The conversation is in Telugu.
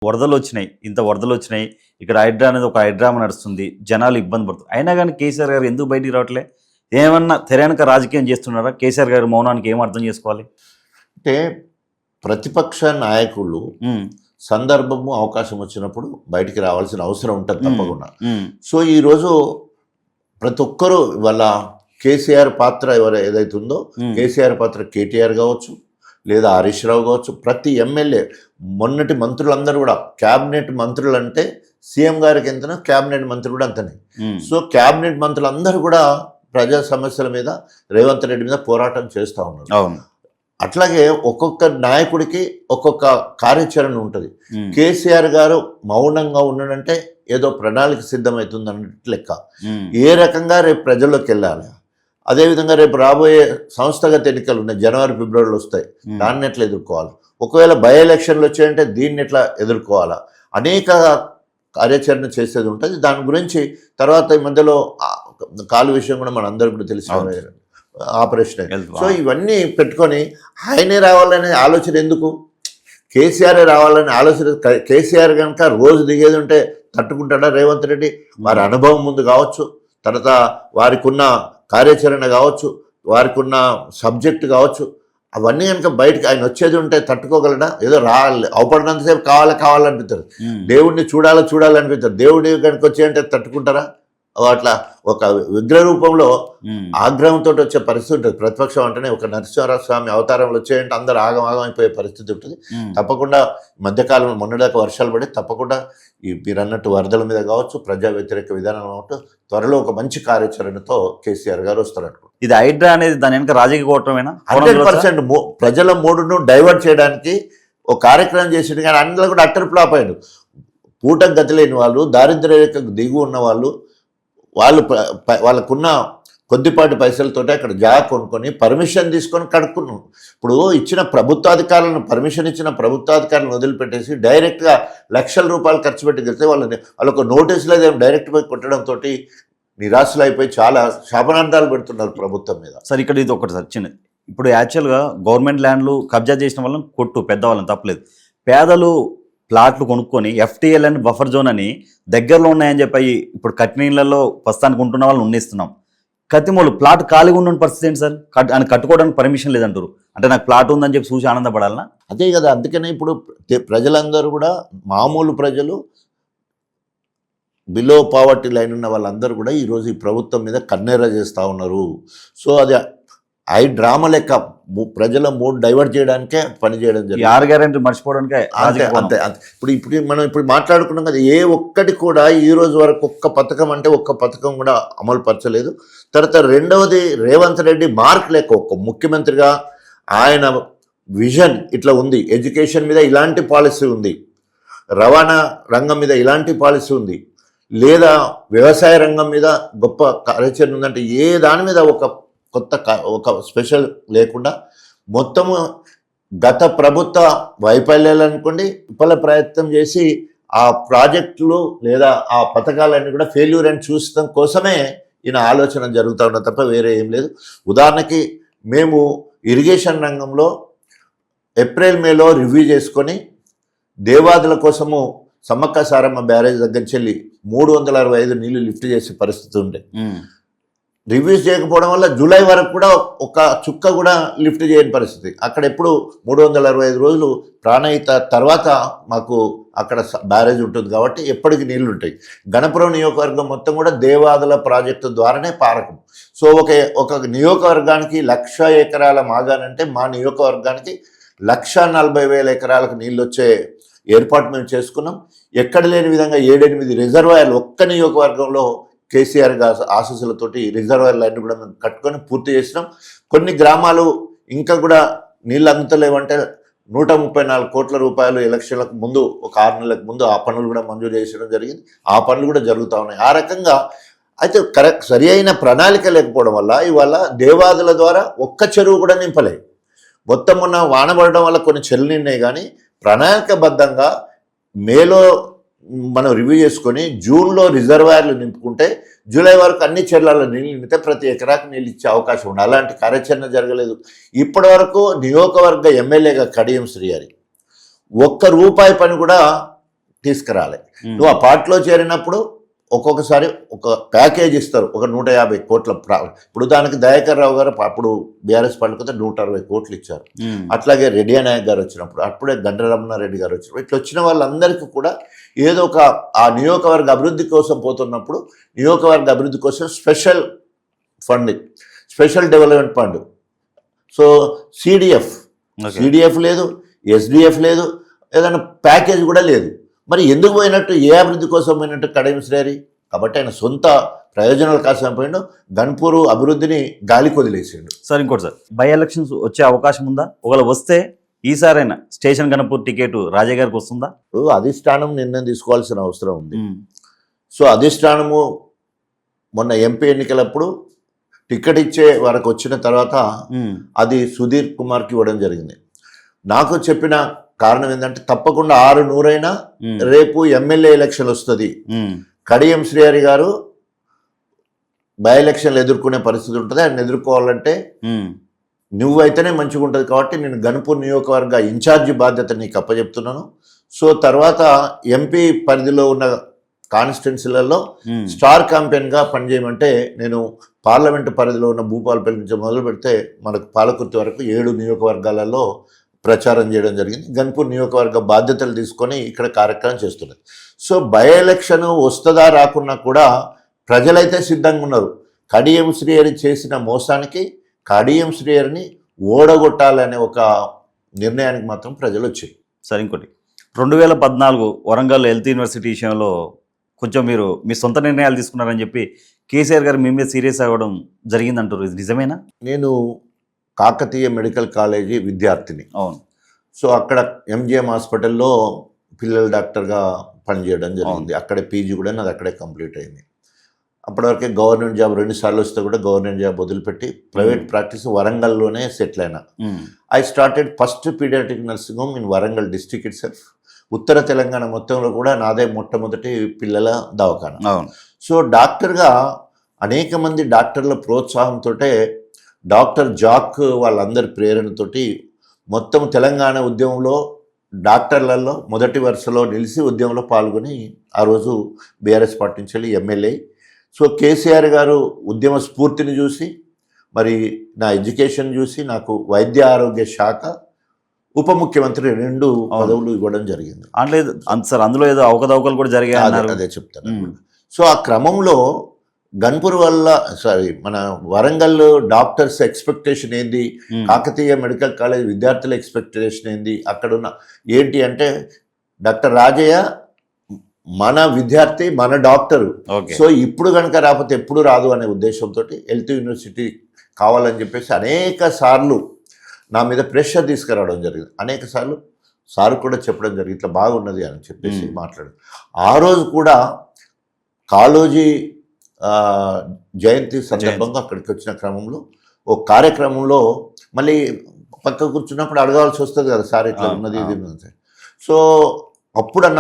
వరదలు వచ్చినాయి, ఇంత వరదలు వచ్చినాయి, ఇక్కడ హైడ్రా అనేది ఒక హైడ్రామా నడుస్తుంది, జనాలు ఇబ్బంది పడుతుంది. అయినా కానీ కేసీఆర్ గారు ఎందుకు బయటికి రావట్లే? ఏమన్నా తెరానక రాజకీయం చేస్తున్నారా? కేసీఆర్ గారు మౌనానికి ఏం అర్థం చేసుకోవాలి? అంటే ప్రతిపక్ష నాయకులు సందర్భము అవకాశం వచ్చినప్పుడు బయటికి రావాల్సిన అవసరం ఉంటుంది తప్పకుండా. సో ఈరోజు ప్రతి ఒక్కరూ వాళ్ళ కేసీఆర్ పాత్ర ఏదైతే ఉందో, కేసీఆర్ పాత్ర కేటీఆర్ కావచ్చు, లేదా హరీష్ రావు కావచ్చు, ప్రతి ఎమ్మెల్యే, మొన్నటి మంత్రులందరూ కూడా క్యాబినెట్ మంత్రులు అంటే సీఎం గారికి ఎంతనో క్యాబినెట్ మంత్రులు కూడా అంతనే. సో క్యాబినెట్ మంత్రులందరూ కూడా ప్రజా సమస్యల మీద రేవంత్ రెడ్డి మీద పోరాటం చేస్తూ ఉన్నారు. అట్లాగే ఒక్కొక్క నాయకుడికి ఒక్కొక్క కార్యాచరణ ఉంటుంది. కేసీఆర్ గారు మౌనంగా ఉన్నాడంటే ఏదో ప్రణాళిక సిద్ధమవుతుంది అన్నట్టు లెక్క. ఏ రకంగా రేపు ప్రజల్లోకి వెళ్ళాలి, అదేవిధంగా రేపు రాబోయే సంస్థాగత ఎన్నికలు ఉన్నాయి, జనవరి ఫిబ్రవరిలో వస్తాయి, దాన్ని ఎట్లా ఎదుర్కోవాలి, ఒకవేళ బై ఎలక్షన్లు వచ్చాయంటే దీన్ని ఎట్లా ఎదుర్కోవాలా, అనేక కార్యాచరణ చేసేది ఉంటుంది. దాని గురించి తర్వాత ఈ మధ్యలో కాలు విషయం కూడా మన అందరికీ కూడా తెలిసి ఆపరేషన్. సో ఇవన్నీ పెట్టుకొని ఆయనే రావాలనే ఆలోచన ఎందుకు, కేసీఆర్ రావాలనే ఆలోచన. కేసీఆర్ కనుక రోజు దిగేది ఉంటే తట్టుకుంటాడా రేవంత్ రెడ్డి? వారి అనుభవం ముందు కావచ్చు, తర్వాత వారికి ఉన్న కార్యాచరణ కావచ్చు, వారికి ఉన్న సబ్జెక్ట్ కావచ్చు, అవన్నీ కనుక బయటకు ఆయన వచ్చేది ఉంటే తట్టుకోగలడా? ఏదో రావాలి, అవపడినంతసేపు కావాలనిపిస్తారు, దేవుడిని చూడాలనిపిస్తారు. దేవుడి కనుక వచ్చేయంటే తట్టుకుంటారా? అట్లా ఒక విగ్రహ రూపంలో ఆగ్రహంతో వచ్చే పరిస్థితి ఉంటుంది. ప్రతిపక్షం అంటేనే ఒక నరసింహారావు స్వామి అవతారంలో వచ్చేయంటే అందరూ ఆగమైపోయే పరిస్థితి ఉంటుంది. తప్పకుండా మధ్యకాలంలో మొన్నదాకా వర్షాలు పడి తప్పకుండా మీరు అన్నట్టు వరదల మీద కావచ్చు, ప్రజా వ్యతిరేక విధానం కావచ్చు, త్వరలో ఒక మంచి కార్యాచరణతో కేసీఆర్ గారు వస్తారనుకో. ఇది హైడ్రా అనేది దాని వెనక రాజకీయ కూటమేనా? 100% ప్రజల మూడును డైవర్ట్ చేయడానికి ఒక కార్యక్రమం చేసిండు. కానీ అందులో కూడా అట్టర్ ఫ్లాప్ అయ్యాడు. పూటకు గతి లేని వాళ్ళు, దారిద్ర్య రేఖకు దిగు ఉన్న వాళ్ళకున్న కొద్దిపాటి పైసలతోటి అక్కడ జాగా కొనుక్కొని పర్మిషన్ తీసుకొని కడుక్కున్నాం. ఇప్పుడు ఇచ్చిన ప్రభుత్వాధికారులను, పర్మిషన్ ఇచ్చిన ప్రభుత్వాధికారులను వదిలిపెట్టేసి డైరెక్ట్గా లక్షల రూపాయలు ఖర్చు పెట్టి గెలిస్తే వాళ్ళకు నోటీసులు అదే డైరెక్ట్ పోయి కొట్టడంతో నిరాశలు అయిపోయి చాలా శాపనార్థాలు పెడుతున్నారు ప్రభుత్వం మీద. సార్ ఇక్కడ ఇది ఒకటి సార్ చిన్నది. ఇప్పుడు యాక్చువల్గా గవర్నమెంట్ ల్యాండ్లు కబ్జా చేసిన వాళ్ళని కొట్టు, పెద్దవాళ్ళని తప్పలేదు. పేదలు ప్లాట్లు కొనుక్కొని FTL అని బఫర్ జోన్ అని దగ్గరలో ఉన్నాయని చెప్పి ఇప్పుడు కట్నీళ్ళలో ప్రస్తుతానికి ఉంటున్న వాళ్ళని ఉన్నిస్తున్నాం. కత్తిమూలు ప్లాట్ ఖాళీగా ఉన్న పరిస్థితి ఏంటి సార్? ఆయన కట్టుకోవడానికి పర్మిషన్ లేదంటారు. అంటే నాకు ప్లాట్ ఉందని చెప్పి చూసి ఆనందపడాలనా? అదే కదా. అందుకనే ఇప్పుడు ప్రజలందరూ కూడా, మామూలు ప్రజలు, బిలో పావర్టీ లైన్ ఉన్న వాళ్ళందరూ కూడా ఈరోజు ఈ ప్రభుత్వం మీద కన్నెర్ర చేస్తూ ఉన్నారు. సో అది డ్రామా లెక్క ప్రజల మూడ్ డైవర్ట్ చేయడానికే పనిచేయడం జరిగింది. 6 గ్యారెంటీ మర్చిపోవడానికే. అంతే. ఇప్పుడు మనం మాట్లాడుకున్నాం కదా, ఏ ఒక్కటి కూడా ఈ రోజు వరకు ఒక్క పథకం కూడా అమలు పరచలేదు. తర్వాత రెండవది, రేవంత్ రెడ్డి మార్క్ లేక ఒక ముఖ్యమంత్రిగా ఆయన విజన్ ఇట్లా ఉంది, ఎడ్యుకేషన్ మీద ఇలాంటి పాలసీ ఉంది, రవాణా రంగం మీద ఇలాంటి పాలసీ ఉంది, లేదా వ్యవసాయ రంగం మీద గొప్ప కార్యాచరణ ఉందంటే ఏ దాని మీద ఒక స్పెషల్ లేకుండా మొత్తము గత ప్రభుత్వ వైఫల్యాలు అనుకోండి, విఫల ప్రయత్నం చేసి ఆ ప్రాజెక్టులు లేదా ఆ పథకాలన్నీ కూడా ఫెయిల్యూర్ అని చూడటం కోసమే ఈయన ఆలోచన జరుగుతూ ఉన్నది తప్ప వేరే ఏం లేదు. ఉదాహరణకి మేము ఇరిగేషన్ రంగంలో ఏప్రిల్ మేలో రివ్యూ చేసుకొని దేవాదుల కోసము సమ్మక్క సారమ్మ బ్యారేజ్ దగ్గర చెల్లి 365 నీళ్లు లిఫ్ట్ చేసే పరిస్థితి ఉండే. రివ్యూస్ చేయకపోవడం వల్ల జూలై వరకు కూడా ఒక చుక్క కూడా లిఫ్ట్ చేయని పరిస్థితి. అక్కడ ఎప్పుడు 365 రోజులు ప్రాణహిత తర్వాత మాకు అక్కడ బ్యారేజ్ ఉంటుంది కాబట్టి ఎప్పటికీ నీళ్లు ఉంటాయి. గణపురం నియోజకవర్గం మొత్తం కూడా దేవాదుల ప్రాజెక్టు ద్వారానే పారకం. సో ఒక నియోజకవర్గానికి 1,00,000 ఎకరాల మాగానంటే మా నియోజకవర్గానికి 1,40,000 ఎకరాలకు నీళ్ళు వచ్చే ఏర్పాటు మేము చేసుకున్నాం. ఎక్కడ లేని విధంగా 7-8 రిజర్వాయర్లు ఒక్క నియోజకవర్గంలో కేసీఆర్ ఆశీస్సులతోటి రిజర్వాయర్లు అన్ని కూడా మేము కట్టుకొని పూర్తి చేసినాం. కొన్ని గ్రామాలు ఇంకా కూడా నీళ్ళు అందుతలేవంటే 134 కోట్ల రూపాయలు ఎలక్షన్లకు ముందు ఒక 6 నెలలకు ముందు ఆ పనులు కూడా మంజూరు చేసడం జరిగింది. ఆ పనులు కూడా జరుగుతూ ఉన్నాయి. ఆ రకంగా అయితే సరి అయిన ప్రణాళిక లేకపోవడం వల్ల ఇవాళ దేవాదుల ద్వారా ఒక్క చెరువు కూడా నింపలే. మొత్తం ఉన్న వాన పడడం వల్ల కొన్ని చెరువులు నిన్నాయి, కానీ ప్రణాళికబద్ధంగా మేలో మనం రివ్యూ చేసుకొని జూన్లో రిజర్వాయర్లు నింపుకుంటే జూలై వరకు అన్ని చెర్లలో నీళ్ళు నింపితే ప్రతి ఎకరాకు నీళ్ళు ఇచ్చే అవకాశం ఉంది. అలాంటి కార్యాచరణ జరగలేదు. ఇప్పటి వరకు నియోజకవర్గ ఎమ్మెల్యేగా కడియం శ్రీహరి ఒక్క రూపాయి పని కూడా తీసుకురాలి. నువ్వు ఆ పార్టీలో చేరినప్పుడు ఒక్కొక్కసారి ఒక ప్యాకేజ్ ఇస్తారు, ఒక 150 కోట్ల ఇప్పుడు దానికి దయాకర్ రావు గారు అప్పుడు బీఆర్ఎస్ పార్టీకి 160 కోట్లు ఇచ్చారు. అట్లాగే రెడ్డి నాయక్ గారు వచ్చినప్పుడు, అప్పుడే గండ్రరమణారెడ్డి గారు వచ్చినప్పుడు, ఇట్లా వచ్చిన వాళ్ళందరికీ కూడా ఏదో ఒక ఆ నియోజకవర్గ అభివృద్ధి కోసం పోతున్నప్పుడు నియోజకవర్గ అభివృద్ధి కోసం special funding, special development fund, so CDF లేదు, ఎస్డిఎఫ్ లేదు, ఏదైనా ప్యాకేజ్ కూడా లేదు. మరి ఎందుకు పోయినట్టు, ఏ అభివృద్ధి కోసం పోయినట్టు కడియం శ్రేయరి? కాబట్టి ఆయన సొంత ప్రయోజనాల కోసం పోయిండు, గన్పూర్ అభివృద్ధిని గాలికి వదిలేసిండు. సార్ ఇంకోటి సార్, బై ఎలక్షన్స్ వచ్చే అవకాశం ఉందా? ఒకవేళ వస్తే ఈసారైనా స్టేషన్ గణపూర్ టికెట్ రాజా గారికి వస్తుందా? ఇప్పుడు అధిష్టానం నిర్ణయం తీసుకోవాల్సిన అవసరం ఉంది. సో అధిష్టానము మొన్న ఎంపీ ఎన్నికలప్పుడు టికెట్ ఇచ్చే వరకు వచ్చిన తర్వాత అది సుధీర్ కుమార్కి ఇవ్వడం జరిగింది. నాకు చెప్పిన కారణం ఏంటంటే తప్పకుండా 6-100 రేపు ఎమ్మెల్యే ఎలక్షన్ వస్తుంది, కడియం శ్రీహరి గారు బై ఎలక్షన్లు ఎదుర్కొనే పరిస్థితి ఉంటుంది, ఆయన ఎదుర్కోవాలంటే నువ్వైతేనే మంచిగా ఉంటుంది. కాబట్టి నేను గన్పూర్ నియోజకవర్గ ఇన్ఛార్జి బాధ్యత నీకు అప్పచెప్తున్నాను. సో తర్వాత ఎంపీ పరిధిలో ఉన్న కాన్స్టిట్యున్సీలలో స్టార్ క్యాంపెయిన్గా పనిచేయమంటే, నేను పార్లమెంటు పరిధిలో ఉన్న భూపాలపల్లి నుంచి మొదలు పెడితే మనకు పాలకుర్తి వరకు 7 నియోజకవర్గాలలో ప్రచారం చేయడం జరిగింది. గన్పూర్ నియోజకవర్గ బాధ్యతలు తీసుకొని ఇక్కడ కార్యక్రమం చేస్తున్నది. సో బై ఎలక్షన్ వస్తుందా రాకున్నా కూడా ప్రజలైతే సిద్ధంగా ఉన్నారు. కడియం శ్రీహరి చేసిన మోసానికి కడియం శ్రీహరిని ఓడగొట్టాలనే ఒక నిర్ణయానికి మాత్రం ప్రజలు వచ్చాయి. సరే ఇంకోటి, 2014 వరంగల్ హెల్త్ యూనివర్సిటీ విషయంలో కొంచెం మీరు మీ సొంత నిర్ణయాలు తీసుకున్నారని చెప్పి కేసీఆర్ గారు మీ మీద సీరియస్ అవ్వడం జరిగిందంటారు, ఇది నిజమేనా? నేను కాకతీయ మెడికల్ కాలేజీ విద్యార్థిని. అవును. సో అక్కడ ఎంజిఎం హాస్పిటల్లో పిల్లల డాక్టర్గా పనిచేయడం జరిగింది. అక్కడే పీజీ కూడా నాది అక్కడే కంప్లీట్ అయింది. అప్పటివరకే గవర్నమెంట్ జాబ్ 2 సార్లు వస్తే కూడా గవర్నమెంట్ జాబ్ వదిలిపెట్టి ప్రైవేట్ ప్రాక్టీస్ వరంగల్లోనే సెటిల్ అయినా. I started first paediatric nursing home in Warangal district itself. ఉత్తర తెలంగాణ మొత్తంలో కూడా నాదే మొట్టమొదటి పిల్లల దవాఖాన. సో డాక్టర్గా అనేక మంది డాక్టర్ల ప్రోత్సాహంతో, డాక్టర్ జాక్ వాళ్ళందరి ప్రేరణతోటి మొత్తం తెలంగాణ ఉద్యమంలో డాక్టర్లలో మొదటి వరుసలో నిలిచి ఉద్యమంలో పాల్గొని ఆ రోజు బీఆర్ఎస్ పార్టీ నుంచి వెళ్ళి ఎమ్మెల్యే. సో కేసీఆర్ గారు ఉద్యమ స్ఫూర్తిని చూసి, మరి నా ఎడ్యుకేషన్ చూసి నాకు వైద్య ఆరోగ్య శాఖ ఉప ముఖ్యమంత్రి 2 పదవులు ఇవ్వడం జరిగింది. సార్ అందులో ఏదో అవకతవకలు కూడా జరిగాయి, అదే చెప్తాను. సో ఆ క్రమంలో గన్పూర్ వల్ల మన వరంగల్ డాక్టర్స్ ఎక్స్పెక్టేషన్ ఏంది, కాకతీయ మెడికల్ కాలేజ్ విద్యార్థుల ఎక్స్పెక్టేషన్ ఏంది, అక్కడున్న ఏంటి అంటే డాక్టర్ రాజయ్య మన విద్యార్థి, మన డాక్టరు. సో ఇప్పుడు కనుక రాకపోతే ఎప్పుడు రాదు అనే ఉద్దేశంతో హెల్త్ యూనివర్సిటీ కావాలని చెప్పేసి అనేక సార్లు నా మీద ప్రెషర్ తీసుకురావడం జరిగింది. అనేక సార్లు సార్ కూడా చెప్పడం జరిగింది, ఇట్లా బాగున్నది అని చెప్పేసి మాట్లాడు. ఆ రోజు కూడా కాళోజీ జయంతి సందర్భంగా అక్కడికి వచ్చిన క్రమంలో ఒక కార్యక్రమంలో మళ్ళీ పక్క కూర్చున్నప్పుడు అడగాల్సి వస్తుంది కదా, సార్ ఇట్లా ఉన్నది ఇది. సో అప్పుడు అన్న